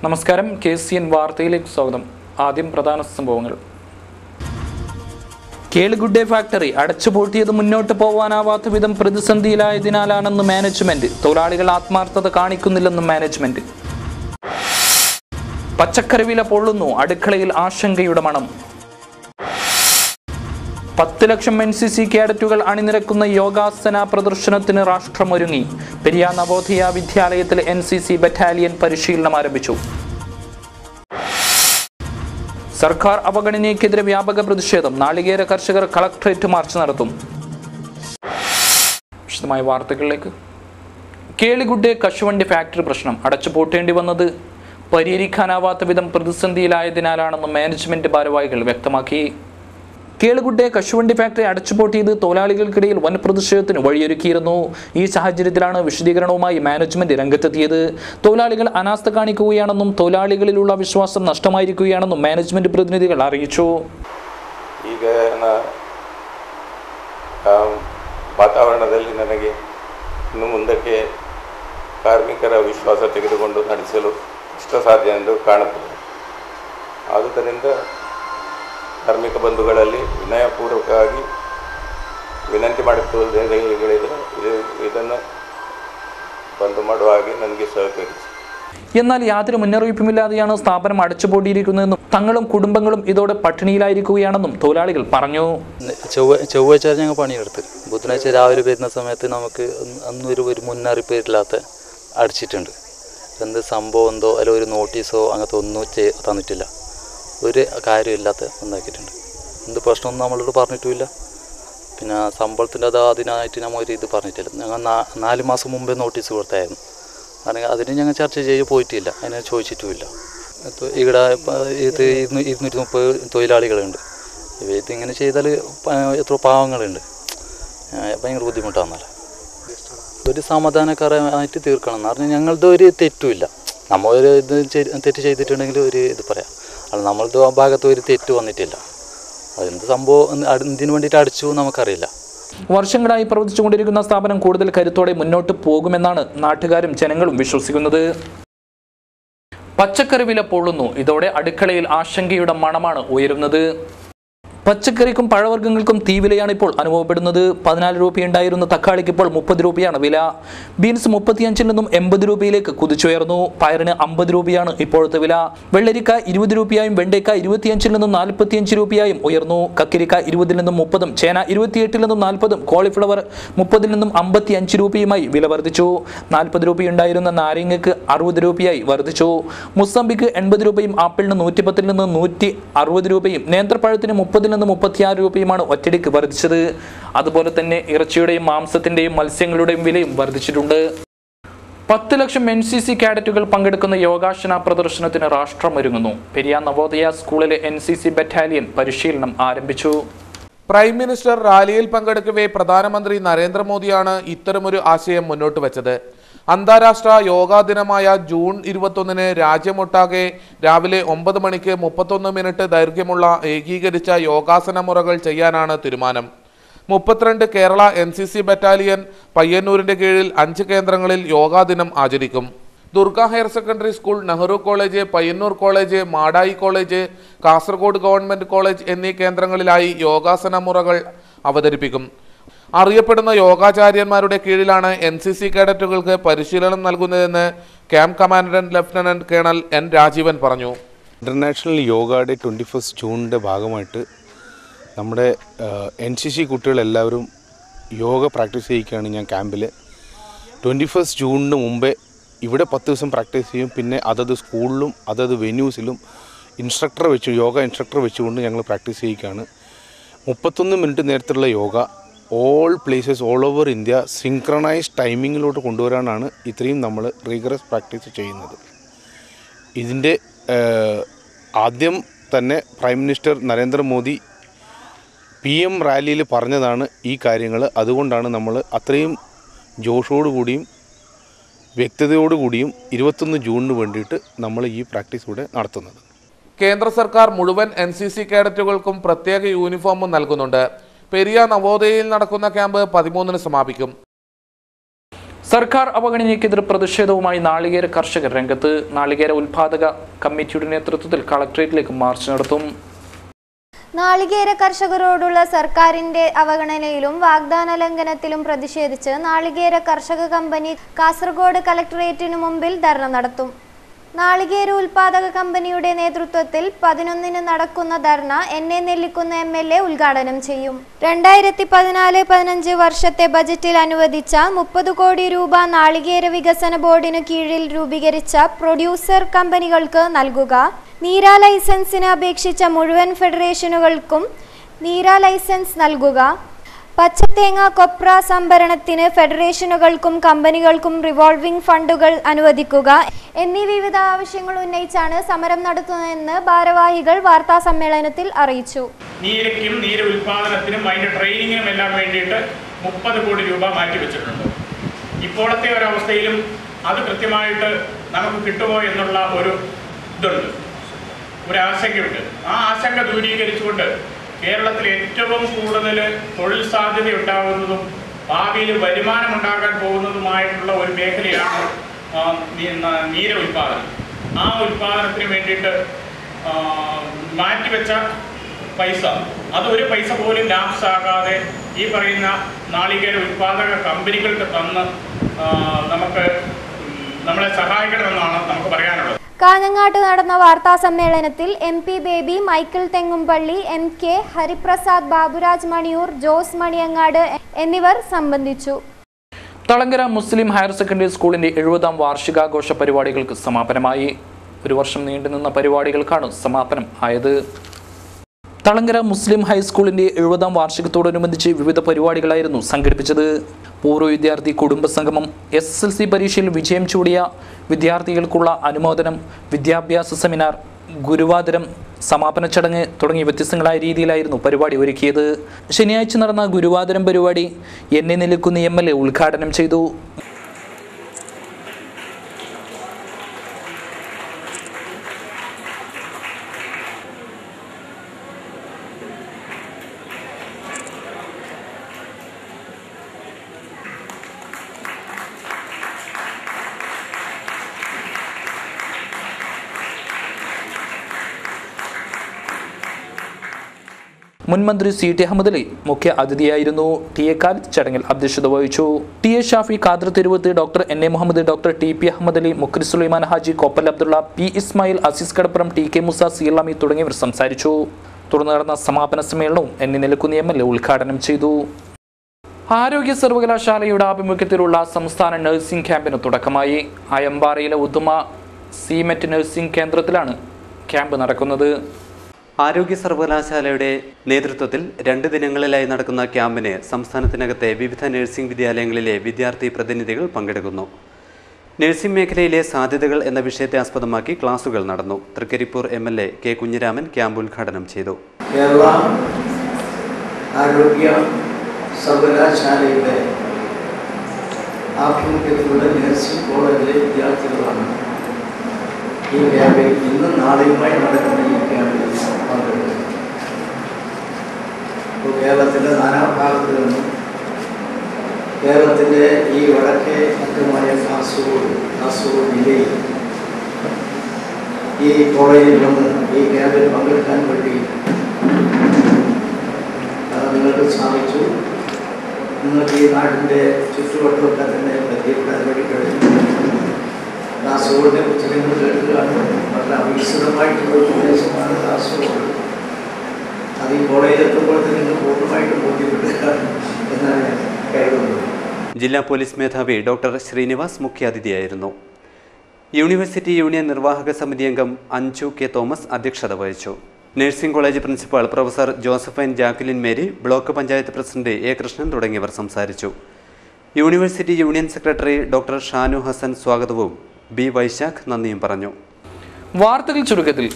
നമസ്കാരം, KCN വാർത്തയിലേക്ക് സ്വാഗതം. ആദ്യം പ്രധാന സംഭവങ്ങൾ. കേളിഗുഡ്ഡെ ഫാക്ടറി അടച്ചുപൂട്ടിയത് മുന്നോട്ട് പോവാനാവാത്ത വിധം പ്രതിസന്ധിയിലായതിനാലാണെന്ന് മാനേജ്മെന്റ്. തൊഴിലാളികൾ ആത്മാർത്ഥത കാണിക്കുന്നില്ലെന്നും മാനേജ്മെന്റ്. പച്ചക്കറി വില പൊള്ളുന്നു, അടുക്കളയിൽ ആശങ്കയുടെ മണം. 10 ലക്ഷം NCC കേഡറ്റുകൾ അണിനിരക്കുന്ന യോഗാസന പ്രദർശനത്തിന് രാഷ്ട്രമൊരുങ്ങി. പെരിയ നവോദയ വിദ്യാലയത്തിൽ NCC ബറ്റാലിയൻ പരിശീലനം ആരംഭിച്ചു. സർക്കാർ അവഗണനയ്ക്കെതിരെ വ്യാപക പ്രതിഷേധം. നാളികേര കർഷകർ കളക്ടറേറ്റ് മാർച്ച് നടത്തും. വിശദമായ വാർത്തകളിലേക്ക്. കേളിഗുഡ്ഡെ കശുവണ്ടി ഫാക്ടറി പ്രശ്നം അടച്ചുപൂട്ടേണ്ടി വന്നത് പരിഹരിക്കാനാവാത്ത വിധം പ്രതിസന്ധിയിലായതിനാലാണെന്ന് മാനേജ്മെന്റ് ഭാരവാഹികൾ വ്യക്തമാക്കി. കേളിഗുഡ്ഡെ കശുവണ്ടി ഫാക്ടറി അടച്ചുപൂട്ടിയത് തൊഴിലാളികൾക്കിടയിൽ വൻ പ്രതിഷേധത്തിന് വഴിയൊരുക്കിയിരുന്നു. ഈ സാഹചര്യത്തിലാണ് വിശദീകരണവുമായി മാനേജ്മെന്റ് രംഗത്തെത്തിയത്. തൊഴിലാളികൾ അനാസ്ഥ കാണിക്കുകയാണെന്നും തൊഴിലാളികളിലുള്ള വിശ്വാസം നഷ്ടമായിരിക്കുകയാണെന്നും മാനേജ്മെന്റ് പ്രതിനിധികൾ അറിയിച്ചു. ಈಗ ವಾತಾವರಣದಲ್ಲಿ ನನಗೆ ಇನ್ನು ಮುಂದಕ್ಕೆ ಕಾರ್ಮಿಕರ ವಿಶ್ವಾಸ ತೆಗೆದುಕೊಂಡು ನಡೆಸಲು ಕಷ್ಟಸಾಧ್ಯ ಎಂದು ಕಾಣುತ್ತದೆ. ಆದುದರಿಂದ ಕಾರ್ಮಿಕ ಬಂಧುಗಳಲ್ಲಿ ವಿನಯಪೂರ್ವಕವಾಗಿ ವಿನಂತಿ ಮಾಡುತ್ತಿದ್ದರೆ ಇದನ್ನು ಬಂದ್ ಮಾಡುವ ಹಾಗೆ ನನಗೆ ಸಹಕರಿಸಿ. എന്നാൽ യാതൊരു മുന്നറിയിപ്പുമില്ലാതെയാണ് സ്ഥാപനം അടച്ചുപൂട്ടിയിരിക്കുന്നതെന്നും തങ്ങളും കുടുംബങ്ങളും ഇതോടെ പട്ടിണിയിലായിരിക്കുകയാണെന്നും തൊഴിലാളികൾ പറഞ്ഞു. ചൊവ്വാഴ്ച ഞങ്ങൾ പണിയെടുത്ത് ബുധനാഴ്ച രാവിലെ വരുന്ന സമയത്ത് നമുക്ക് അന്നൊരു മുന്നറിയിപ്പ് ഇല്ലാത്ത അടച്ചിട്ടുണ്ട്. എന്ത് സംഭവം എന്തോ അല്ല ഒരു നോട്ടീസോ അങ്ങനത്തെ ഒന്നും തന്നിട്ടില്ല. ഒരു കാര്യമില്ലാത്ത ഉണ്ടാക്കിയിട്ടുണ്ട്. എന്ത് പ്രശ്നമൊന്നും നമ്മളോട് പറഞ്ഞിട്ടുമില്ല. പിന്നെ ശമ്പളത്തിൻ്റെ അതിനായിട്ട് നമ്മൾ ഒരു ഇത് പറഞ്ഞിട്ടില്ല. ഞങ്ങൾ 4 മാസം മുമ്പേ നോട്ടീസ് കൊടുത്തായിരുന്നു. അല്ലെങ്കിൽ അതിന് ഞങ്ങൾ ചർച്ച ചെയ്ത് പോയിട്ടില്ല, അതിനെ ചോദിച്ചിട്ടുമില്ല. ഇവിടെ ഇത് 230 തൊഴിലാളികളുണ്ട്. ഇതിങ്ങനെ ചെയ്താൽ എത്ര പാവങ്ങളുണ്ട്, ഭയങ്കര ബുദ്ധിമുട്ടാണെന്നല്ല. ഒരു സമാധാനകരമായിട്ട് തീർക്കണം എന്ന് പറഞ്ഞാൽ ഞങ്ങളുടെ ഒരു തെറ്റുമില്ല. നമ്മൾ ഒരു ഇത് തെറ്റ് ചെയ്തിട്ടുണ്ടെങ്കിൽ ഒരു ഇത് പറയാം. അത് നമ്മളുടെ ഭാഗത്ത് ഒരു തെറ്റ് വന്നിട്ടില്ല. അതെന്ത് സംഭവം എന്തിനു വേണ്ടിയിട്ട് അടിച്ചു നമുക്കറിയില്ല. വർഷങ്ങളായി പ്രവർത്തിച്ചുകൊണ്ടിരിക്കുന്ന സ്ഥാപനം കൂടുതൽ കരുത്തോടെ മുന്നോട്ട് പോകുമെന്നാണ് നാട്ടുകാരും ജനങ്ങളും വിശ്വസിക്കുന്നത്. പച്ചക്കറി വില പൊള്ളുന്നു, ഇതോടെ അടുക്കളയിൽ ആശങ്കയുടെ മണമാണ് ഉയരുന്നത്. പച്ചക്കറിക്കും പഴവർഗ്ഗങ്ങൾക്കും തീവിലയാണ് ഇപ്പോൾ അനുഭവപ്പെടുന്നത്. 14 രൂപയുണ്ടായിരുന്ന തക്കാളിക്ക് ഇപ്പോൾ 30 രൂപയാണ് വില. ബീൻസ് 35 നിന്നും 80 രൂപയിലേക്ക് കുതിച്ചുയർന്നു. പയറിന് 50 രൂപയാണ് ഇപ്പോഴത്തെ വില. വെള്ളരിക്ക 20 രൂപയായും വെണ്ടയ്ക്ക 25 നിന്നും 45 രൂപയായും ഉയർന്നു. കക്കിരിക്ക 20 നിന്നും 30, ചേന 28 നിന്നും 40, കോളിഫ്ലവർ 30 നിന്നും 55 രൂപയുമായി വില വർദ്ധിച്ചു. 40 രൂപയുണ്ടായിരുന്ന നാരങ്ങയ്ക്ക് 60 രൂപയായി വർദ്ധിച്ചു. മുസംബിക്ക് 80 രൂപയും ആപ്പിളിന് 110 നിന്ന് 160 രൂപയും നേന്ത്രപ്പഴത്തിന് 30 നിന്ന് 36 രൂപയുമാണ് ഒറ്റയടിക്ക് വർദ്ധിച്ചത്. അതുപോലെ തന്നെ ഇറച്ചിയുടെയും മാംസത്തിന്റെയും മത്സ്യങ്ങളുടെയും വിലയും വർദ്ധിച്ചിട്ടുണ്ട്. 10 ലക്ഷം NCC കേഡറ്റുകൾ പങ്കെടുക്കുന്ന യോഗാസന പ്രദർശനത്തിന് രാഷ്ട്രമൊരുങ്ങുന്നു. പെരിയ നവോദയ സ്കൂളിലെ NCC ബറ്റാലിയൻ പരിശീലനം ആരംഭിച്ചു. പ്രൈം മിനിസ്റ്റർ റാലിയിൽ പങ്കെടുക്കവേ പ്രധാനമന്ത്രി നരേന്ദ്രമോദിയാണ് ഇത്തരമൊരു ആശയം മുന്നോട്ട് വെച്ചത്. അന്താരാഷ്ട്ര യോഗാ ദിനമായ ജൂൺ 21 രാജ്യമൊട്ടാകെ രാവിലെ 9 മണിക്ക് 31 മിനിറ്റ് ദൈർഘ്യമുള്ള ഏകീകരിച്ച യോഗാസന മുറകൾ ചെയ്യാനാണ് തീരുമാനം. 32 കേരള NCC ബറ്റാലിയൻ പയ്യന്നൂരിന്റെ കീഴിൽ 5 കേന്ദ്രങ്ങളിൽ യോഗാ ദിനം ആചരിക്കും. Durga higher secondary school, Nehru college, Payyanur college, Madayi college, Kasaragod government college എന്നീ കേന്ദ്രങ്ങളിലായി യോഗാസന മുറകൾ അവതരിപ്പിക്കും. അറിയപ്പെടുന്ന യോഗാചാര്യന്മാരുടെ കീഴിലാണ് NCC കേഡറ്റുകൾക്ക് പരിശീലനം നൽകുന്നതെന്ന് camp commandant lieutenant colonel N. Rajeevan പറഞ്ഞു. ഇന്റർനാഷണൽ യോഗ ഡേ 21 ജൂണിൻ്റെ ഭാഗമായിട്ട് നമ്മുടെ NCC കുട്ടികളെല്ലാവരും യോഗ പ്രാക്ടീസ് ചെയ്യിക്കുകയാണ്. ഞാൻ ക്യാമ്പിൽ 21 ജൂണിന് മുമ്പേ ഇവിടെ 10 ദിവസം പ്രാക്ടീസ് ചെയ്യും. പിന്നെ അതത് സ്കൂളിലും അതത് വെന്യൂസിലും യോഗ ഇൻസ്ട്രക്ടർ വെച്ചുകൊണ്ട് ഞങ്ങൾ പ്രാക്ടീസ് ചെയ്യിക്കുകയാണ്. 31 മിനിറ്റ് നേരത്തുള്ള yoga all places all over India synchronised ടൈമിങ്ങിലോട്ട് കൊണ്ടുവരാനാണ് ഇത്രയും നമ്മൾ റിഗറസ് പ്രാക്ടീസ് ചെയ്യുന്നത്. ഇതിൻ്റെ ആദ്യം തന്നെ പ്രൈം മിനിസ്റ്റർ നരേന്ദ്രമോദി PM റാലിയിൽ പറഞ്ഞതാണ് ഈ കാര്യങ്ങൾ. അതുകൊണ്ടാണ് നമ്മൾ അത്രയും ജോഷോടുകൂടിയും വ്യക്തതയോടുകൂടിയും 21 ജൂണിന് വേണ്ടിയിട്ട് നമ്മൾ ഈ പ്രാക്ടീസ് ഇവിടെ നടത്തുന്നത്. കേന്ദ്ര സർക്കാർ മുഴുവൻ NCC കേഡറ്റുകൾക്കും പ്രത്യേക യൂണിഫോമും നൽകുന്നുണ്ട്. പെരിയ നവോദയയിൽ നടക്കുന്ന ക്യാമ്പ് 13-ന് സമാപിക്കും. സർക്കാർ അവഗണനയ്ക്കെതിരെ പ്രതിഷേധവുമായി നാളികേര കർഷകർ രംഗത്ത്. നാളികേര ഉൽപാദക കമ്മിറ്റിയുടെ നേതൃത്വത്തിൽ കളക്ടറേറ്റിലേക്ക് മാർച്ച് നടത്തും. നാളികേര കർഷകരോടുള്ള സർക്കാരിന്റെ അവഗണനയിലും വാഗ്ദാന ലംഘനത്തിലും പ്രതിഷേധിച്ച് നാളികേര കർഷക കമ്പനി കാസർഗോഡ് കളക്ടറേറ്റിനു മുമ്പിൽ ധർണ നടത്തും. നാളികേര ഉൽപാദക കമ്പനിയുടെ നേതൃത്വത്തിൽ 11-ന് നടക്കുന്ന ധർണ എന്നെ നെല്ലിക്കുന്ന MLA ഉദ്ഘാടനം ചെയ്യും. 2014-15 വർഷത്തെ ബജറ്റിൽ അനുവദിച്ച 30 കോടി രൂപ നാളികേര വികസന ബോർഡിനു കീഴിൽ രൂപീകരിച്ച പ്രൊഡ്യൂസർ കമ്പനികൾക്ക് നൽകുക. നീര ലൈസൻസിന് അപേക്ഷിച്ച മുഴുവൻ ഫെഡറേഷനുകൾക്കും നീര ലൈസൻസ് നൽകുക. പച്ചത്തേങ്ങ കൊപ്ര സംഭരണത്തിന് ഫെഡറേഷനുകൾക്കും കമ്പനികൾക്കും റിവോൾവിംഗ് ഫണ്ടുകൾ അനുവദിക്കുക എന്നീ വിവിധ ആവശ്യങ്ങൾ ഉന്നയിച്ചാണ് സമരം നടത്തുന്നതെന്ന് ഭാരവാഹികൾ വാർത്താ സമ്മേളനത്തിൽ അറിയിച്ചു. നീരയ്ക്കും നീര ഉൽപാദനത്തിനും അതിൻ്റെ ട്രെയിനിങ്ങിനും എല്ലാം വേണ്ടിയിട്ട് 30 കോടി രൂപ മാറ്റിവെച്ചിട്ടുണ്ട്. ഇപ്പോഴത്തെ ഒരവസ്ഥയിലും അത് കൃത്യമായിട്ട് നമുക്ക് കിട്ടുമോ എന്നുള്ള ഒരു ഇതുണ്ട്, ഒരു ആശങ്കയുണ്ട്. ആ ആശങ്ക ദൂരീകരിച്ചുകൊണ്ട് കേരളത്തിൽ ഏറ്റവും കൂടുതൽ തൊഴിൽ സാധ്യത ഉണ്ടാകുന്നതും ഭാവിയിൽ വരുമാനമുണ്ടാകാൻ പോകുന്നതുമായിട്ടുള്ള ഒരു മേഖലയാണ് നീര ഉൽപാദനം. ആ ഉൽപാദനത്തിന് വേണ്ടിയിട്ട് മാറ്റിവെച്ച പൈസ അതൊരു പൈസ പോലും ലാപ്സ് ആകാതെ ഈ പറയുന്ന നാളികേര ഉൽപാദക കമ്പനികൾക്ക് തന്ന് നമ്മളെ സഹായിക്കണമെന്നാണ് നമുക്ക് പറയാനുള്ളത്. കാഞ്ഞങ്ങാട്ട് നടന്ന വാർത്താ സമ്മേളനത്തിൽ MP baby, Michael Thengumpally, MK Hariprasad, Baburaj Maniyur, Jose Maniyangad എന്നിവർ സംബന്ധിച്ചു. തളങ്കര മുസ്ലിം ഹയർ സെക്കൻഡറി സ്കൂളിന്റെ 70ാം വാർഷികാഘോഷ പരിപാടികൾക്ക് സമാപനമായി. ഒരു വർഷം നീണ്ടുനിന്ന പരിപാടികൾക്കാണ് സമാപനം ആയത്. തളങ്കര മുസ്ലിം ഹൈസ്കൂളിന്റെ 70ാം വാർഷികത്തോടനുബന്ധിച്ച് വിവിധ പരിപാടികളായിരുന്നു സംഘടിപ്പിച്ചത്. പൂർവ്വ വിദ്യാർത്ഥി കുടുംബ സംഗമം, SSLC പരീക്ഷയിൽ വിജയം ചൂടിയ വിദ്യാർത്ഥികൾക്കുള്ള അനുമോദനം, വിദ്യാഭ്യാസ സെമിനാർ, ഗുരുവാതിരം, സമാപന ചടങ്ങ് തുടങ്ങിയ വ്യത്യസ്തങ്ങളായ രീതിയിലായിരുന്നു പരിപാടി ഒരുക്കിയത്. ശനിയാഴ്ച നടന്ന ഗുരുവാതിരം പരിപാടി എന്നെ നെല്ലിക്കുന്ന MLA ഉദ്ഘാടനം ചെയ്തു. മുൻമന്ത്രി CT അഹമ്മദ് അലി മുഖ്യ അതിഥിയായിരുന്നു. TA ഖാലിദ് ചടങ്ങിൽ അധ്യക്ഷത വഹിച്ചു. TA Shafi, Khader Thiruvath, doctor NA Muhammad, doctor TP Ahammad Ali, Mukhri Sulaiman Haji, Koppal Abdulla, P Ismail, Azeez Kadappuram, TK Musa, Seelami തുടങ്ങിയവർ സംസാരിച്ചു. തുടർന്ന് നടന്ന സമാപന സമ്മേളനവും എന്നെ നെല്ലിക്കുന്ന MLA ഉദ്ഘാടനം ചെയ്തു. ആരോഗ്യ സർവകലാശാലയുടെ ആഭിമുഖ്യത്തിലുള്ള സംസ്ഥാന നഴ്സിംഗ് ക്യാമ്പിന് തുടക്കമായി. അയമ്പാറയിലെ ഉദുമ CMET നഴ്സിംഗ് കേന്ദ്രത്തിലാണ് ക്യാമ്പ് നടക്കുന്നത്. ആരോഗ്യ സർവകലാശാലയുടെ നേതൃത്വത്തിൽ 2 ദിനങ്ങളിലായി നടക്കുന്ന ക്യാമ്പിന് സംസ്ഥാനത്തിനകത്തെ വിവിധ നഴ്സിംഗ് വിദ്യാലയങ്ങളിലെ വിദ്യാർത്ഥി പ്രതിനിധികൾ പങ്കെടുക്കുന്നു. നഴ്സിംഗ് മേഖലയിലെ സാധ്യതകൾ എന്ന വിഷയത്തെ ആസ്പദമാക്കി ക്ലാസുകൾ നടന്നു. Thrikaripur MLA K Kunhiraman camp ഉദ്ഘാടനം ചെയ്തു. കേരള ആരോഗ്യ സർവകലാശാലയുടെ ആഭിമുഖ്യത്തിലുള്ള നഴ്സിംഗ് കോളേജിലെ വിദ്യാർത്ഥികളാണ് ഈ ക്യാമ്പിൽ ഇന്നും നാളെയുമായി നടക്കുന്ന ഈ ക്യാമ്പിൽ പങ്കെടുക്കുന്നത്. കേരളത്തിൻ്റെ നാനാഭാഗത്ത് നിന്നും കേരളത്തിൻ്റെ ഈ വടക്കേ അറ്റമായ കാസർഗോഡ് ജില്ലയിൽ ഈ കോളേജിൽ വന്ന് ഈ ക്യാമ്പിൽ പങ്കെടുക്കാൻ വേണ്ടി നിങ്ങൾക്ക് സാധിച്ചു. നിങ്ങൾക്ക് ഈ നാടിൻ്റെ ചുറ്റുവട്ടമൊക്കെ തന്നെ പരിചയപ്പെടാൻ വേണ്ടി കഴിഞ്ഞു. കാസർഗോഡിനെ കുറിച്ച് നിങ്ങൾ കേൾക്കുകയാണ്. വളരെ അവികസിതമായിട്ടുള്ള ഒരു പ്രദേശമാണ് കാസർഗോഡ്. അത് ഈ കോളേജിലെത്തുമ്പോൾ തന്നെ നിങ്ങൾ പൂർണ്ണമായിട്ടും ബോധ്യപ്പെടുക എന്നാണ് ഞാൻ കരുതുന്നത്. ജില്ലാ പോലീസ് മേധാവി ഡോക്ടർ ശ്രീനിവാസ് മുഖ്യാതിഥിയായിരുന്നു. യൂണിവേഴ്സിറ്റി യൂണിയൻ നിർവാഹക സമിതി അംഗം അഞ്ജു K തോമസ് അധ്യക്ഷത വഹിച്ചു. Nursing college principal professor Josephine Jacqueline Mary, block panchayat president A Krishnan തുടങ്ങിയവർ സംസാരിച്ചു. University union secretary doctor Shanu Hasan സ്വാഗതവും B വൈശാഖ് നന്ദിയും പറഞ്ഞു. വാർത്തകൾ ചുരുക്കത്തിൽ.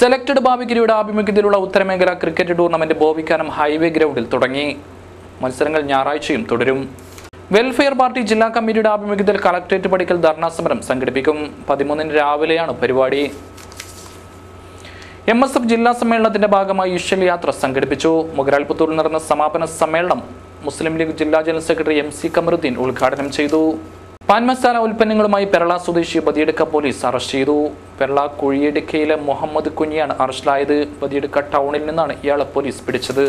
സെലക്ടഡ് ബാബിഗിരിയുടെ ആഭിമുഖ്യത്തിലുള്ള ഉത്തരമേഖല ക്രിക്കറ്റ് ടൂർണമെന്റ് ബോവിക്കാനം ഹൈവേ ഗ്രൗണ്ടിൽ തുടങ്ങി. മത്സരങ്ങൾ ഞായറാഴ്ചയും തുടരും. വെൽഫെയർ പാർട്ടി ജില്ലാ കമ്മിറ്റിയുടെ ആഭിമുഖ്യത്തിൽ കളക്ടറേറ്റ് പടിക്കൽ ധർണാ സമരം സംഘടിപ്പിക്കും. 13-ന് രാവിലെയാണ് പരിപാടി. MSF ജില്ലാ സമ്മേളനത്തിന്റെ ഭാഗമായി ഇശൽ യാത്ര സംഘടിപ്പിച്ചു. മുഗരാൽപുത്തൂരിൽ നടന്ന സമാപന സമ്മേളനം മുസ്ലിം ലീഗ് ജില്ലാ ജനറൽ സെക്രട്ടറി MC കമറുദ്ദീൻ ഉദ്ഘാടനം ചെയ്തു. പാൻ മസാല ഉൽപ്പന്നങ്ങളുമായി പെരള സ്വദേശി ബദിയടുക്ക പോലീസ് അറസ്റ്റ് ചെയ്തു. പെരള കുഴിയടുക്കയിലെ മുഹമ്മദ് കുഞ്ഞിയാണ് അറസ്റ്റിലായത്. ബദിയടുക്ക ടൗണിൽ നിന്നാണ് ഇയാളെ പോലീസ് പിടിച്ചത്.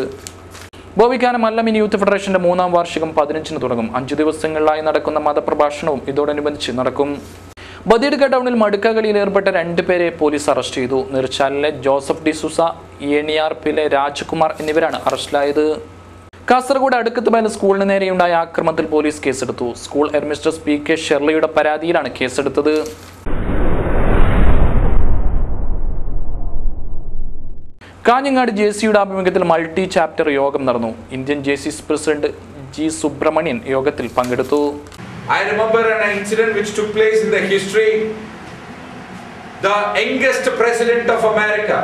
ബോവിക്കാനം അല്ലമിൻ യൂത്ത് ഫെഡറേഷന്റെ 3ാം വാർഷികം 15-ന് തുടങ്ങും. 5 ദിവസങ്ങളിലായി നടക്കുന്ന മതപ്രഭാഷണവും ഇതോടനുബന്ധിച്ച് നടക്കും. ബദിയടുക്ക ടൗണിൽ മടുക്കകളിയിൽ ഏർപ്പെട്ട 2 പേരെ പോലീസ് അറസ്റ്റ് ചെയ്തു. നിർച്ചാലിലെ ജോസഫ് ഡിസൂസ, ഏണിയാർപ്പിലെ രാജ്കുമാർ എന്നിവരാണ് അറസ്റ്റിലായത്. കാസർഗോഡ് അടുക്കത്തുമേൽ സ്കൂളിന് നേരെയുണ്ടായ ആക്രമണത്തിൽ പോലീസ് കേസെടുത്തു. സ്കൂൾ ഹെഡ്മിസ്ട്രസ് PK ഷെർലിയുടെ പരാതിയിലാണ് കേസെടുത്തത്. കാഞ്ഞങ്ങാട് JCയുടെ ആഭിമുഖ്യത്തിൽ മൾട്ടി ചാപ്റ്റർ യോഗം നടന്നു. Indian JC's president G. Subramanian യോഗത്തിൽ പങ്കെടുത്തു. I remember an incident which took place in the history. The youngest president of America,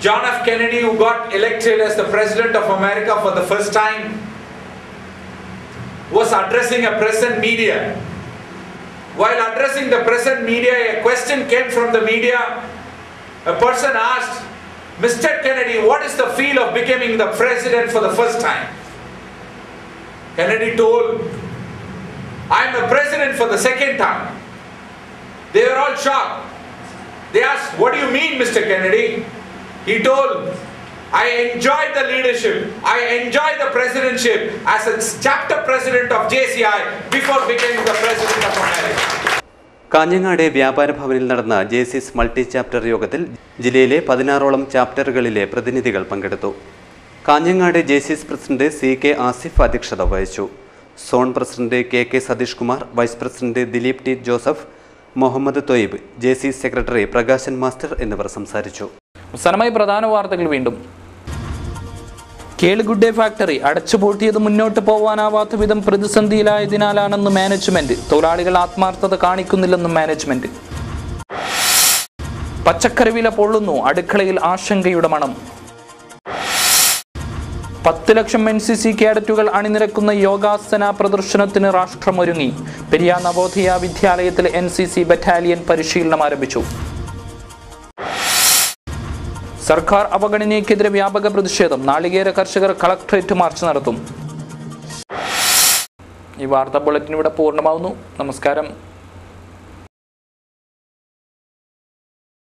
John F. Kennedy, who got elected as the president of America for the first time, was addressing a press and media. While addressing the press and media, a question came from the media. A person asked, Mr. Kennedy, what is the feel of becoming the president for the first time? Kennedy told, I am a president for the second time. They were all shocked. They asked, what do you mean, Mr. Kennedy? He told, I enjoyed the leadership. I enjoyed the presidentship as a chapter president of JCI before becoming the president of America. Kanhangad വ്യാപാര ഭവനിൽ നടന്ന JC's multi chapter യോഗത്തിൽ ജില്ലയിലെ 16ഓളം ചാപ്റ്ററുകളിലെ പ്രതിനിധികൾ പങ്കെടുത്തു. Kanhangad JC's president CK Asif അധ്യക്ഷത വഹിച്ചു. Zone president KK Satheesh Kumar, vice president Dileep T. Joseph, Muhammad Thoyyib, JC's secretary Prakashan master എന്നിവർ സംസാരിച്ചു. അവസാനമായി പ്രധാന വാർത്തകൾ വീണ്ടും. കേളുഗുഡ്ഡെ ഫാക്ടറി അടച്ചുപൂട്ടിയത് മുന്നോട്ട് പോകാനാവാത്ത വിധം പ്രതിസന്ധിയിലായതിനാലാണെന്ന് മാനേജ്മെന്റ്. തൊഴിലാളികൾ ആത്മാർത്ഥത കാണിക്കുന്നില്ലെന്നും മാനേജ്മെന്റ്. പച്ചക്കറി വില പൊള്ളുന്നു, അടുക്കളയിൽ ആശങ്കയുടെ മണം. 10 ലക്ഷം NCC കേഡറ്റുകൾ അണിനിരക്കുന്ന യോഗാസന പ്രദർശനത്തിന് രാഷ്ട്രമൊരുങ്ങി. പെരിയ നവോദയ വിദ്യാലയത്തിൽ NCC ബറ്റാലിയൻ പരിശീലനം ആരംഭിച്ചു. സർക്കാർ അവഗണനയ്ക്കെതിരെ വ്യാപക പ്രതിഷേധം. നാളികേര കർഷകർ കളക്ടറേറ്റ് മാർച്ച് നടത്തും. ഈ വാർത്താ ബുള്ളറ്റിൻ ഇവിടെ പൂർണ്ണമാവുന്നു. നമസ്കാരം.